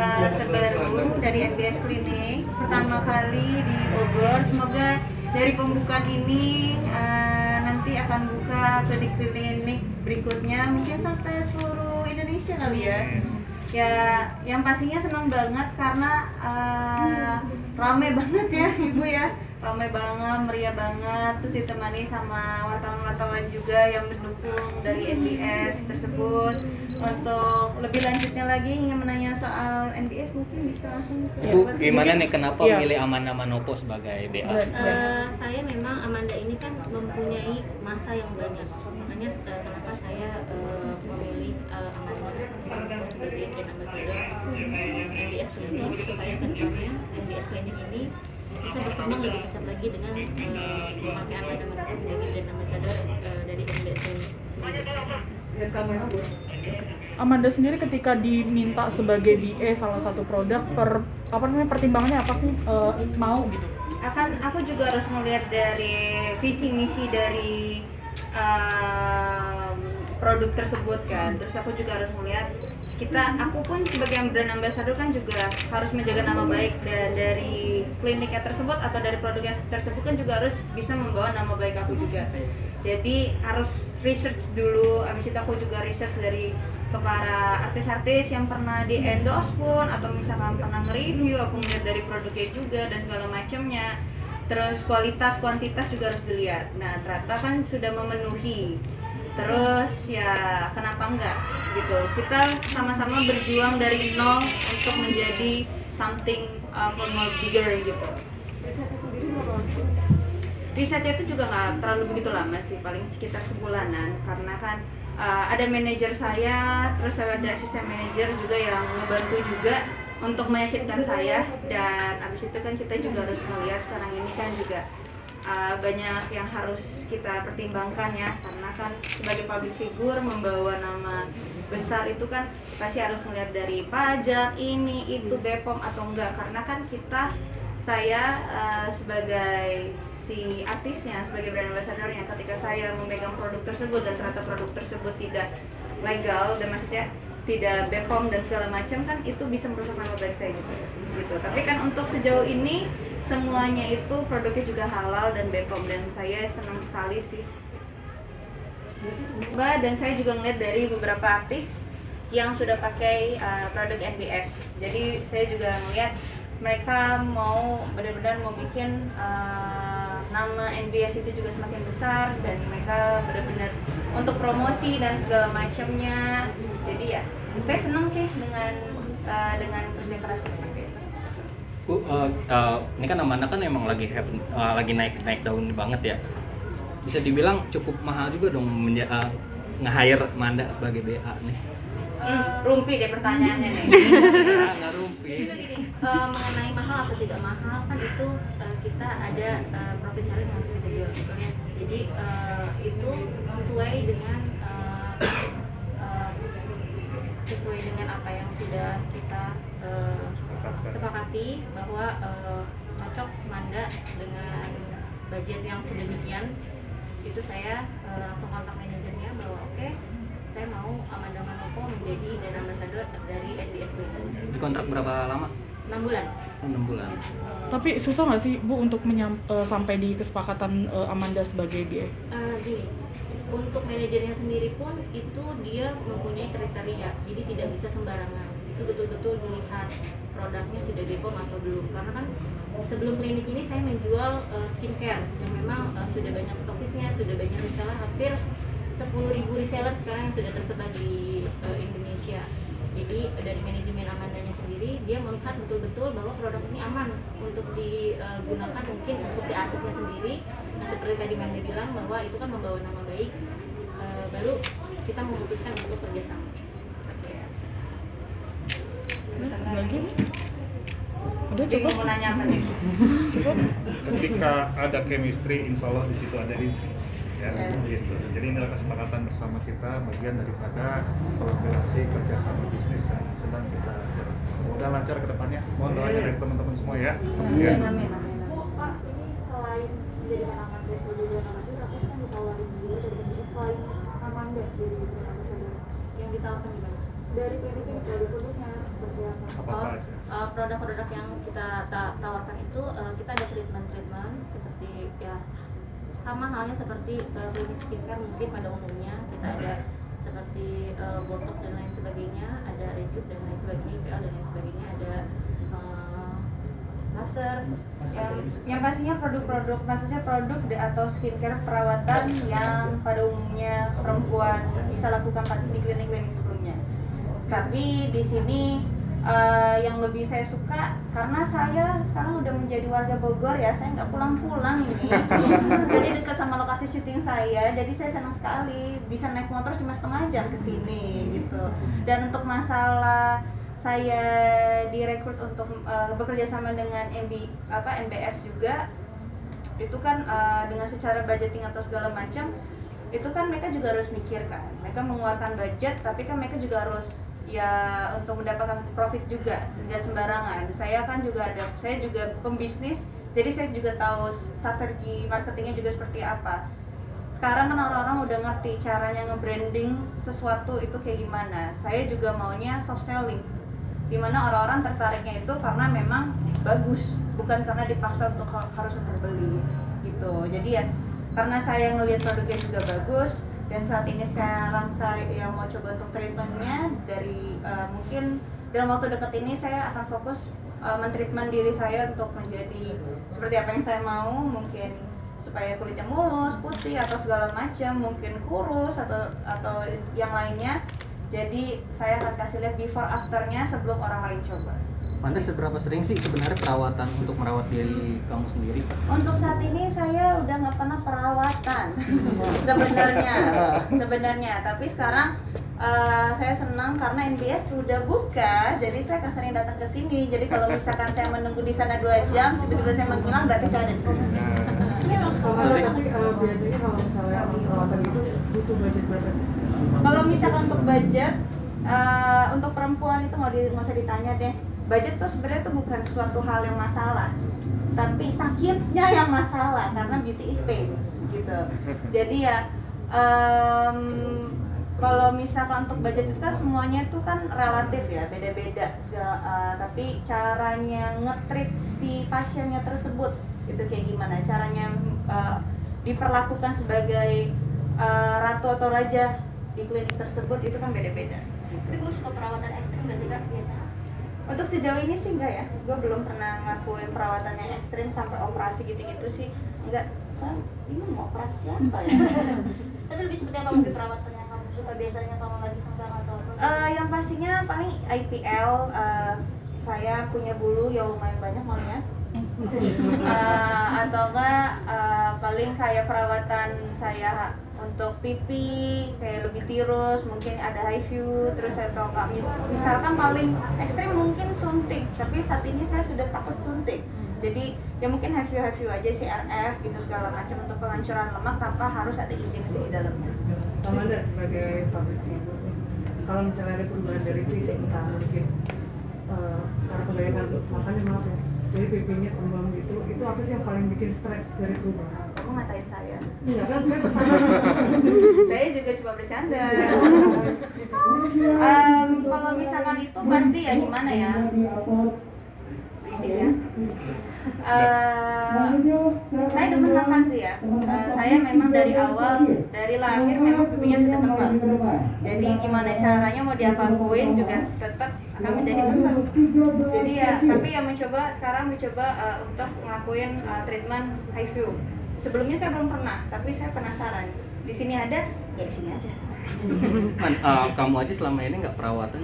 terbaru dari NBS Clinic, pertama kali di Bogor. Semoga dari pembukaan ini nanti akan buka klinik-klinik berikutnya, mungkin sampai seluruh Indonesia kali ya. Ya, yang pastinya senang banget karena rame banget ya Ibu ya, rame banget, meriah banget, terus ditemani sama wartawan-wartawan juga yang mendukung dari NBS tersebut. Untuk lebih lanjutnya lagi ingin menanya soal NBS, mungkin bisa langsung ke Bu, gimana nih kenapa milih Amanda Manopo sebagai BA? Saya memang Amanda ini kan mempunyai masa yang banyak, makanya kenapa saya memilih Amanda sebagai brand ambassador NBS Clinic, supaya kedepannya NBS Clinic ini bisa berkembang lebih besar lagi dengan memakai Amanda Manopo sebagai brand ambassador dari NBS Clinic sendiri. Amanda sendiri ketika diminta sebagai BA salah satu produk, pertimbangannya apa sih mau gitu? Aku juga harus melihat dari visi misi dari produk tersebut kan. Terus aku juga harus melihat aku pun sebagai brand ambassador kan juga harus menjaga nama baik dari kliniknya tersebut atau dari produknya tersebut kan juga harus bisa membawa nama baik aku juga. Jadi harus research dulu, habis itu aku juga research dari ke para artis-artis yang pernah di endorse pun atau misalkan pernah nge-review, aku melihat dari produknya juga dan segala macamnya. Terus kualitas, kuantitas juga harus dilihat. Nah, ternyata kan sudah memenuhi. Terus ya kenapa enggak gitu. Kita sama-sama berjuang dari nol untuk menjadi something for more bigger gitu. Risetnya itu juga nggak terlalu begitu lama sih, paling sekitar sebulanan, karena kan ada manajer saya, terus ada asisten manajer juga yang membantu juga untuk meyakinkan saya. Dan abis itu kan kita juga harus melihat sekarang ini kan juga banyak yang harus kita pertimbangkan ya, karena kan sebagai public figure membawa nama besar itu kan pasti harus melihat dari pajak ini itu BPOM atau enggak, karena kan saya sebagai si artisnya, sebagai brand ambassador-nya, ketika saya memegang produk tersebut dan ternyata produk tersebut tidak legal dan maksudnya tidak BPOM dan segala macam, kan itu bisa merusak nama baik saya juga gitu. Tapi kan untuk sejauh ini semuanya itu produknya juga halal dan BPOM, dan saya senang sekali sih Mbak. Dan saya juga ngeliat dari beberapa artis yang sudah pakai produk NBS, jadi saya juga ngeliat mereka mau benar-benar mau bikin nama NBS itu juga semakin besar, dan mereka benar-benar untuk promosi dan segala macamnya. Jadi ya saya senang sih dengan kerja kerasnya seperti itu. Bu, ini kan Amanda kan emang lagi naik daun banget ya. Bisa dibilang cukup mahal juga dong nge-hire Amanda sebagai BA nih. Rumpi deh pertanyaannya nih. Nggak rumpi. Jadi begini, mengenai mahal atau tidak mahal kan itu kita ada profit sharing yang harus kita jual sebetulnya. Jadi itu sesuai dengan apa yang sudah kita sepakati, bahwa cocok Manda dengan budget yang sedemikian. Itu saya langsung kontak manajernya bahwa oke, saya mau Amanda Manopo menjadi brand ambassador dari NBS Clinic. Di kontrak berapa lama? 6 bulan. 6 bulan. Tapi susah nggak sih Bu untuk sampai di kesepakatan Amanda sebagai BA? Gini, untuk manajernya sendiri pun itu dia mempunyai kriteria, jadi tidak bisa sembarangan. Itu betul-betul dilihat produknya sudah BPOM atau belum. Karena kan sebelum klinik ini saya menjual skincare yang memang sudah banyak stokisnya, sudah banyak reseller, hampir 10.000 reseller sekarang yang sudah tersebar di Indonesia. Jadi dari manajemen Amandanya sendiri, dia melihat betul-betul bahwa produk ini aman untuk digunakan mungkin untuk si artisnya sendiri. Nah, seperti tadi Manda bilang bahwa itu kan membawa nama baik, baru kita memutuskan untuk kerjasama. Lagi? Udah Bingung cukup? mau nanya apa nih? Cukup? Ketika ada chemistry, insya Allah di situ ada rezeki. Ya, gitu. Jadi inilah kesepakatan bersama kita, bagian daripada kolaborasi kerjasama bisnis yang sedang kita jalan. Semoga lancar ke depannya. Mohon doanya dari teman-teman semua ya. Amin, amin. Pak, ini selain menjadi penangan Vespa juga Amanda, tapi kan ditawarin juga dari klinik selain Amanda jadi brand ambassador. Yang ditawarkan di mana? Dari klinik ini produk-produknya seperti apa? Apa produk-produk yang kita tawarkan itu kita ada treatment seperti ya sama halnya seperti klinik skincare mungkin pada umumnya. Kita ada seperti botox dan lain sebagainya, ada rejuve dan lain sebagainya, IPL dan lain sebagainya, ada laser. Yang pastinya produk-produk, maksudnya produk atau skincare perawatan yang pada umumnya perempuan bisa lakukan di klinik-klinik sebelumnya. Tapi di sini yang lebih saya suka karena saya sekarang udah menjadi warga Bogor ya, saya nggak pulang-pulang ini. Jadi dekat sama lokasi syuting saya, jadi saya senang sekali bisa naik motor cuma setengah jam ke sini gitu. Dan untuk masalah saya direkrut untuk bekerja sama dengan NBS juga, itu kan dengan secara budgeting atau segala macam, itu kan mereka juga harus mikir kan, mereka mengeluarkan budget tapi kan mereka juga harus ya untuk mendapatkan profit juga, nggak sembarangan. Saya juga pembisnis, jadi saya juga tahu strategi marketingnya juga seperti apa. Sekarang kan orang-orang udah ngerti caranya nge-branding sesuatu itu kayak gimana. Saya juga maunya soft selling, dimana orang-orang tertariknya itu karena memang bagus, bukan karena dipaksa untuk harus beli gitu. Jadi ya karena saya ngelihat produknya juga bagus, dan saat ini sekarang saya yang mau coba untuk treatmentnya dari mungkin dalam waktu dekat ini saya akan fokus mentreatment diri saya untuk menjadi seperti apa yang saya mau, mungkin supaya kulitnya mulus, putih atau segala macam, mungkin kurus atau yang lainnya. Jadi saya akan kasih lihat before afternya sebelum orang lain coba. Anda seberapa sering sih sebenarnya perawatan untuk merawat diri kamu sendiri? Untuk saat ini saya udah nggak pernah perawatan sebenarnya. Tapi sekarang saya senang karena NBS sudah buka, jadi saya sering datang ke sini. Jadi kalau misalkan saya menunggu di sana 2 jam, tiba-tiba saya menghilang, berarti saya ada di sini. Tapi biasanya kalau misalnya perawatan itu butuh budget berapa sih? Kalau misalkan untuk budget untuk perempuan itu nggak usah ditanya deh. Budget tuh sebenarnya tuh bukan suatu hal yang masalah, tapi sakitnya yang masalah, karena beauty is pain gitu. Jadi ya kalau misalkan untuk budget itu kan semuanya itu kan relatif ya, beda-beda. Tapi caranya nge-treat si pasiennya tersebut itu kayak gimana, caranya diperlakukan sebagai ratu atau raja di klinik tersebut itu kan beda-beda. Tapi gue suka perawatan ekstrim nggak sih Kak biasanya? Untuk sejauh ini sih enggak ya, gue belum pernah ngakuin perawatan yang ekstrim sampai operasi gitu-gitu sih. Enggak, saya bingung mau operasi apa ya. Tapi lebih seperti apa mungkin perawatan yang kamu suka biasanya kalau lagi senggang atau apa? Yang pastinya paling IPL, saya punya bulu yang lumayan banyak maunya. Atau enggak paling kayak perawatan kayak untuk pipi kayak lebih tirus, mungkin ada high view, terus atau enggak misalkan paling ekstrim mungkin suntik, tapi saat ini saya sudah takut suntik. Jadi ya mungkin high view aja, CRF gitu segala macam untuk penghancuran lemak tanpa harus ada injeksi di dalamnya. Amanda sebagai public figure, kalau misalnya ada perubahan dari fisik, entah mungkin karena kebanyakan makan maaf ya, jadi pipinya kembang gitu, itu apa sih yang paling bikin stres dari perubahan? Kamu ngatain saya? Enggak kan, Saya juga coba bercanda. Kalau misalkan itu pasti ya gimana ya? Berisik ya. Saya demen makan sih ya. Saya memang dari awal, dari lahir memang pipinya sudah tebal. Jadi gimana caranya mau diapain juga tetap akan menjadi tebal. Jadi ya, tapi ya sekarang mencoba untuk ngelakuin treatment high view. Sebelumnya saya belum pernah, tapi saya penasaran. Di sini ada, ya di sini aja. Kamu aja selama ini nggak perawatan